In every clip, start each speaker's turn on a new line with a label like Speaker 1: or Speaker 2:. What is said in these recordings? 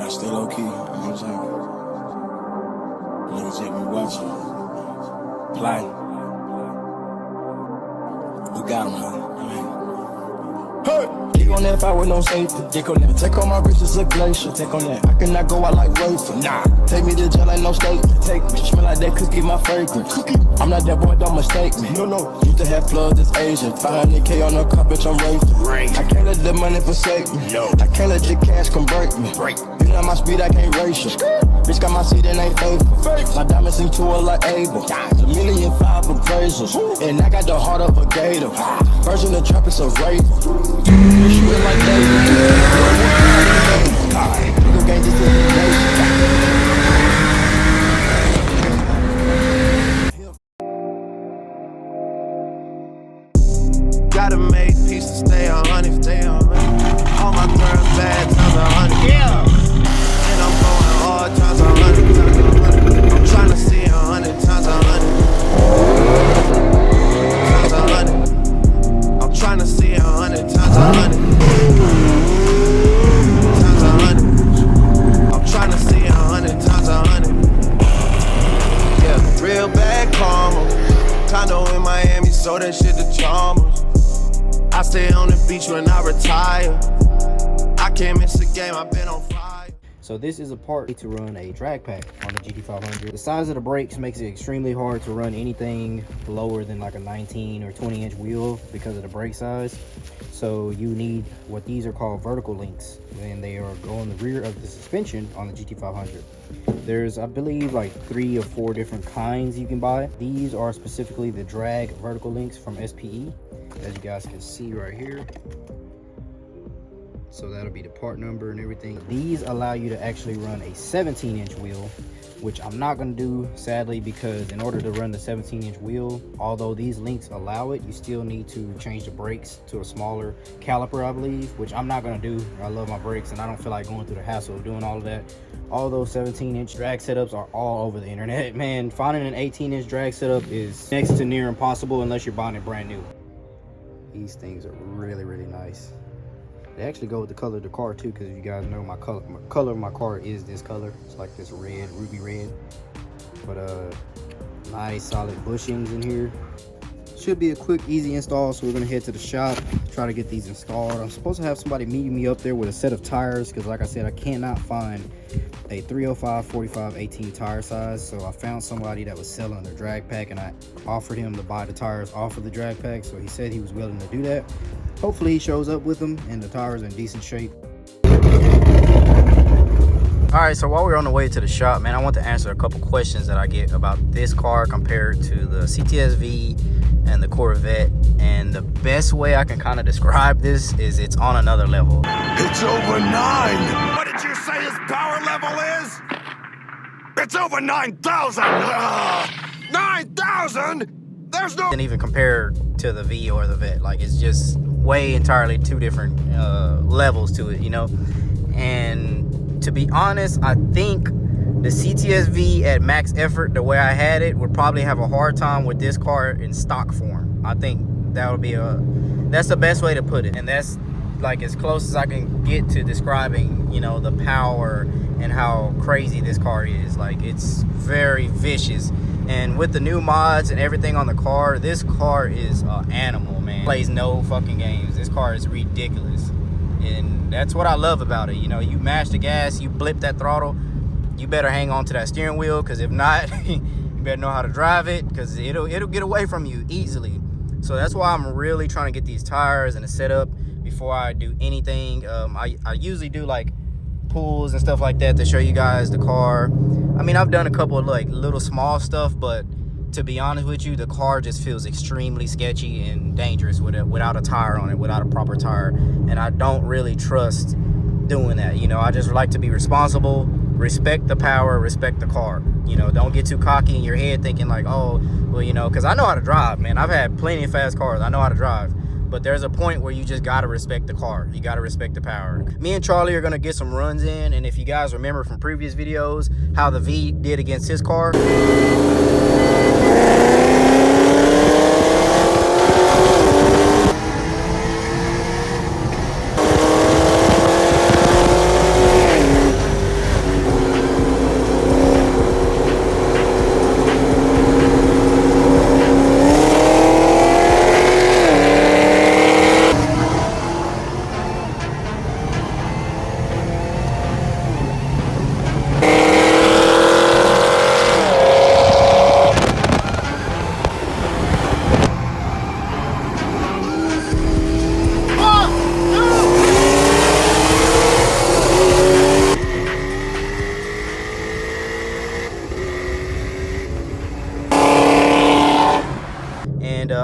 Speaker 1: I stay low key, you know what I'm saying? Niggas just be watching, plotting. We got him, man. Hey! Dick on that if I with no safety. Dick on that. Take on my wrist, it's a glacier. Take on that. I cannot go out like wafer. Nah. Take me to jail, ain't no statement. Take me. Smell like that cookie, my fragrance. Cookie. I'm not that boy, don't mistake me. No. Used to have plugs, it's Asian. 500K on the car, bitch, I'm racing. Right. I can't let the money forsake me. No. I can't let the cash convert me. Right. You know my speed, I can't race you. Bitch got my seat and ain't faithful. My diamonds sing to her like Abel. $1,000,005 appraisals. And I got the heart of a gator. Version of trap is a raver. She went like that. Nigga gang just in the nation.
Speaker 2: Gotta make peace to stay on honey, stay on honey. All my turns bad times a honey. Yeah. And I'm going hard times a honey, times a honey. I'm trying to see 100 times a honey. Times a honey. I'm trying to see 100 times a honey. Times a honey. I'm trying to see 100 times a honey. Yeah, real bad karma. Condo in Miami, so that shit the Chalmers. I stay on the beach when I retire. I can't miss a game, I've been on fire.
Speaker 3: So this is a part to run a drag pack on the GT500. The size of the brakes makes it extremely hard to run anything lower than like a 19 or 20 inch wheel because of the brake size. So you need what these are called vertical links, and they are go on the rear of the suspension on the GT500. There's, I believe, like 3 or 4 different kinds you can buy. These are specifically the drag vertical links from SPE, as you guys can see right here. So that'll be the part number and everything. These allow you to actually run a 17-inch wheel, which I'm not going to do, sadly, because in order to run the 17-inch wheel, although these links allow it, you still need to change the brakes to a smaller caliper, I believe, which I'm not going to do. I love my brakes and I don't feel like going through the hassle of doing all of that. All those 17-inch drag setups are all over the internet. Man, finding an 18-inch drag setup is next to near impossible unless you're buying it brand new. These things are really, really nice. They actually go with the color of the car too, because you guys know my color of my car is this color. It's like this red, ruby red. But nice solid bushings in here. Should be a quick, easy install. So we're gonna head to the shop, try to get these installed. I'm supposed to have somebody meeting me up there with a set of tires, because like I said, I cannot find a 305 45 18 tire size. So I found somebody that was selling their drag pack, and I offered him to buy the tires off of the drag pack. So he said he was willing to do that. Hopefully he shows up with them and the tires are in decent shape. All right, so while we're on the way to the shop, man, I want to answer a couple questions that I get about this car compared to the Ctsv and the Corvette. And the best way I can kind of describe this is it's on another level.
Speaker 4: It's over 9. What did you say his power level is? It's over 9,000. 9,000? There's no...
Speaker 3: Didn't even compare to the V or the Vet. Like, it's just way entirely 2 different levels to it, you know. And to be honest, I think the Ctsv at max effort, the way I had it, would probably have a hard time with this car in stock form. I think that would be that's the best way to put it, and that's like as close as I can get to describing, you know, the power and how crazy this car is. Like, it's very vicious. And with the new mods and everything on the car, this car is an animal, man. Plays no fucking games. This car is ridiculous. And that's what I love about it. You know, you mash the gas, you blip that throttle, you better hang on to that steering wheel, because if not, you better know how to drive it, because it'll get away from you easily. So that's why I'm really trying to get these tires and the setup before I do anything. I usually do like pulls and stuff like that to show you guys the car. I mean, I've done a couple of like little small stuff, but to be honest with you, the car just feels extremely sketchy and dangerous without a tire on it, without a proper tire. And I don't really trust doing that. You know, I just like to be responsible, respect the power, respect the car. You know, don't get too cocky in your head thinking like, oh, well, you know, because I know how to drive, man. I've had plenty of fast cars. I know how to drive. But there's a point where you just got to respect the car. You got to respect the power. Me and Charlie are going to get some runs in. And if you guys remember from previous videos how the V did against his car.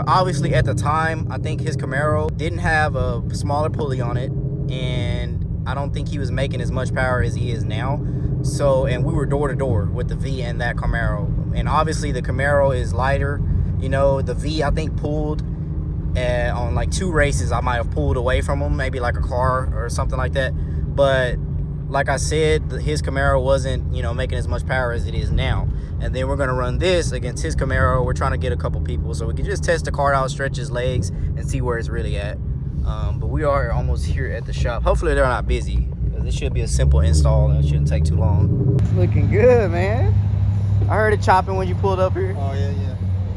Speaker 3: obviously at the time, I think his Camaro didn't have a smaller pulley on it, and I don't think he was making as much power as he is now. So, and we were door to door with the V and that Camaro, and obviously the Camaro is lighter. You know, the V I think pulled on like 2 races. I might have pulled away from him, maybe like a car or something like that. But like I said, his Camaro wasn't, you know, making as much power as it is now. And then we're gonna run this against his Camaro. We're trying to get a couple people so we can just test the car out, stretch his legs, and see where it's really at. But we are almost here at the shop. Hopefully they're not busy, because this should be a simple install and it shouldn't take too long. It's looking good, man. I heard it chopping when you pulled up here.
Speaker 5: Oh yeah.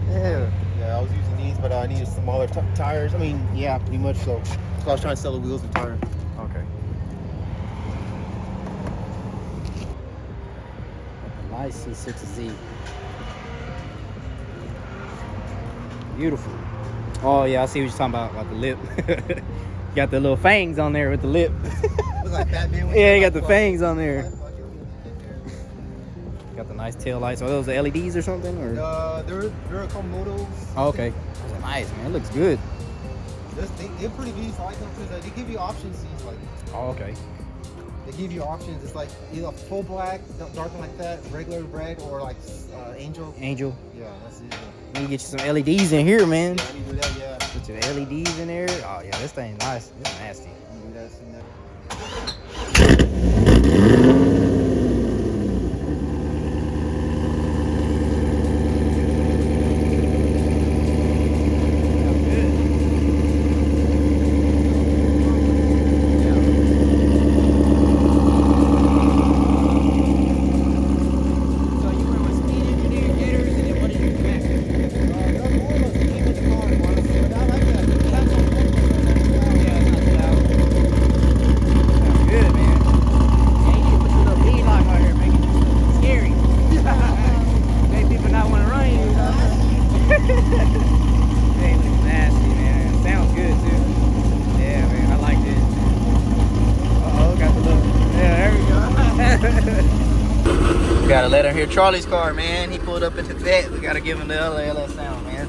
Speaker 3: Yeah,
Speaker 5: I was using these, but I needed smaller tires. I mean, yeah, pretty much so. So I was trying to sell the wheels and tires.
Speaker 3: Okay. Nice C6Z. Beautiful. Oh yeah, I see what you're talking about the lip. Got the little fangs on there with the lip.
Speaker 5: Looks like Batman.
Speaker 3: Yeah, you got the fangs on there. Got the nice tail lights. Are those the LEDs or something? Or?
Speaker 5: They're a couple models.
Speaker 3: Oh, okay. Those are nice, man. It looks good.
Speaker 5: They're pretty decent. I like them because they give you options. These like.
Speaker 3: Oh, okay.
Speaker 5: They give you options. It's like either full black, dark like that, regular red, or like angel.
Speaker 3: Angel.
Speaker 5: Yeah, that's it.
Speaker 3: Let me get you some LEDs in here, man.
Speaker 5: Yeah, I need to do that. Yeah.
Speaker 3: Put your LEDs in there. Oh yeah, this thing's nice. It's nasty.
Speaker 5: Do that, see that.
Speaker 3: Gotta let him hear Charlie's car, man. He pulled up at the vet. We gotta give him the LS sound, man.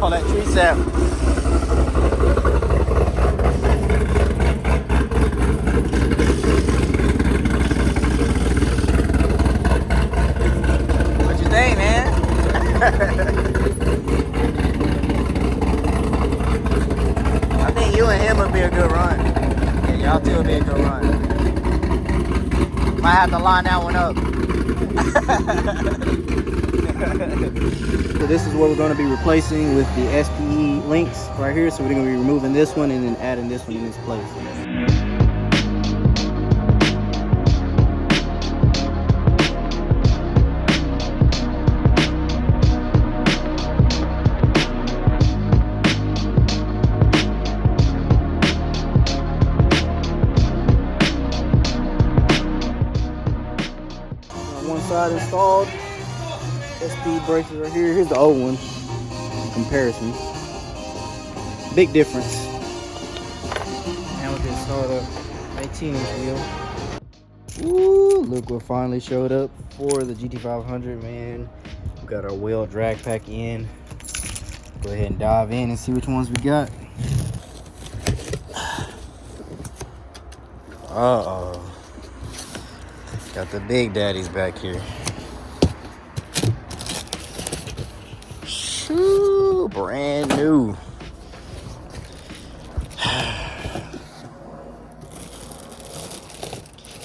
Speaker 3: All that tree sound. What you think, man? You and him would be a good run. Yeah, y'all two would be a good run. Might have to line that one up. So this is what we're going to be replacing with the SPE links right here. So we're going to be removing this one and then adding this one in its place. One side installed. SPE brakes right here. Here's the old one. Comparison. Big difference. Now we can start up 18-inch wheel. Ooh, look what finally showed up for the GT500, man. We got our Weld drag pack in. Go ahead and dive in and see which ones we got. Uh-oh. Got the big daddies back here. Shoo, brand new.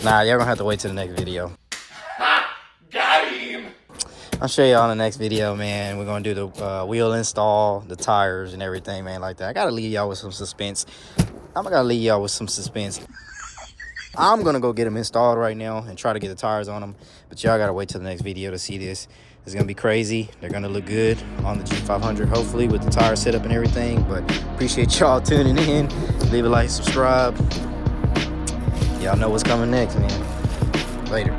Speaker 3: Nah, y'all gonna have to wait till the next video.
Speaker 4: Got him!
Speaker 3: I'll show y'all in the next video, man. We're gonna do the wheel install, the tires and everything, man, like that. I gotta leave y'all with some suspense. I'm gonna leave y'all with some suspense. I'm gonna go get them installed right now and try to get the tires on them, but y'all gotta wait till the next video to see this. It's gonna be crazy. They're gonna look good on the G500, hopefully, with the tire setup and everything. But appreciate y'all tuning in. Leave a like, subscribe. Y'all know what's coming next, man. Later.